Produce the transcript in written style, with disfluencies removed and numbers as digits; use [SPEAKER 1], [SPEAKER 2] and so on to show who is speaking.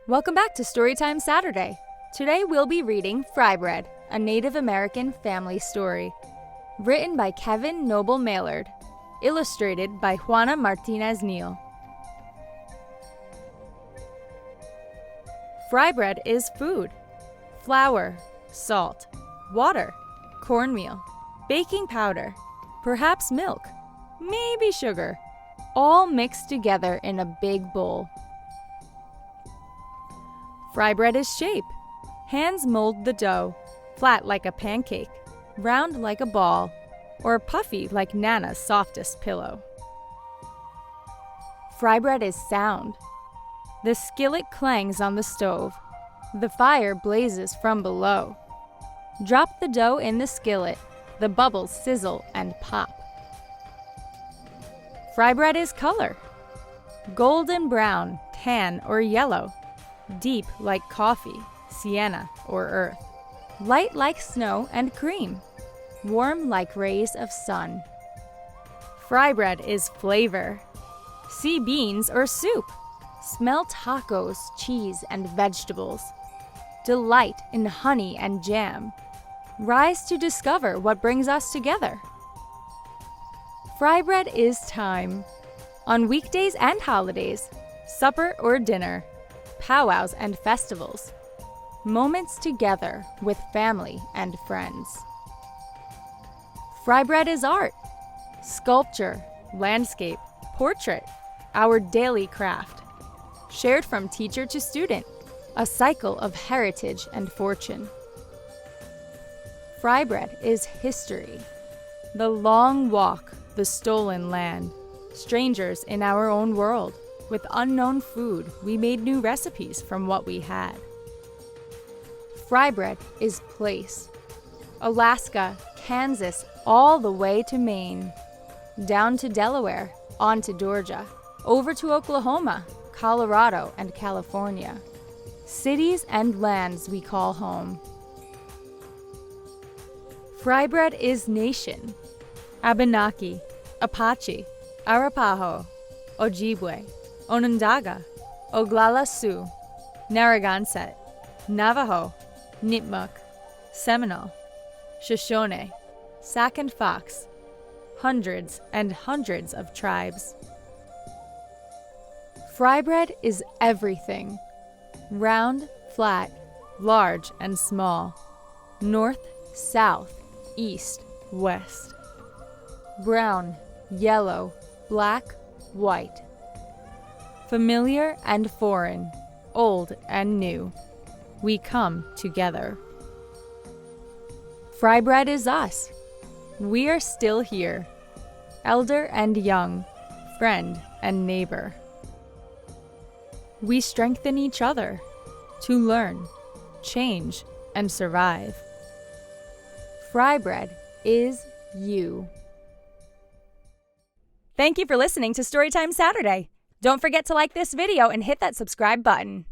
[SPEAKER 1] Welcome back to Storytime Saturday. Today we'll be reading Fry Bread, a Native American family story. Written by Kevin Noble Maillard. Illustrated by Juana Martinez Neal. Fry bread is food. Flour, salt, water, cornmeal, baking powder, perhaps milk, maybe sugar, all mixed together in a big bowl. Fry bread is shape. Hands mold the dough, flat like a pancake, round like a ball, or puffy like Nana's softest pillow. Fry bread is sound. The skillet clangs on the stove. The fire blazes from below. Drop the dough in the skillet. The bubbles sizzle and pop. Fry bread is color. Golden brown, tan, or yellow. Deep like coffee, sienna, or earth. Light like snow and cream. Warm like rays of sun. Fry bread is flavor. See beans or soup. Smell tacos, cheese, and vegetables. Delight in honey and jam. Rise to discover what brings us together. Fry bread is time. On weekdays and holidays, supper or dinner, powwows and festivals, moments together with family and friends. Fry bread is art. Sculpture, landscape, portrait, our daily craft. Shared from teacher to student, a cycle of heritage and fortune. Fry bread is history. The long walk, the stolen land, strangers in our own world. With unknown food, we made new recipes from what we had. Fry bread is place. Alaska, Kansas, all the way to Maine. Down to Delaware, on to Georgia, over to Oklahoma, Colorado, and California. Cities and lands we call home. Fry bread is nation. Abenaki, Apache, Arapaho, Ojibwe, Onondaga, Oglala Sioux, Narragansett, Navajo, Nipmuc, Seminole, Shoshone, Sac and Fox, hundreds and hundreds of tribes. Fry bread is everything. Round, flat, large and small. North, south, east, west. Brown, yellow, black, white. Familiar and foreign, old and new. We come together. Fry bread is us. We are still here. Elder and young, friend and neighbor. We strengthen each other to learn, change, and survive. Fry bread is you. Thank you for listening to Storytime Saturday. Don't forget to like this video and hit that subscribe button.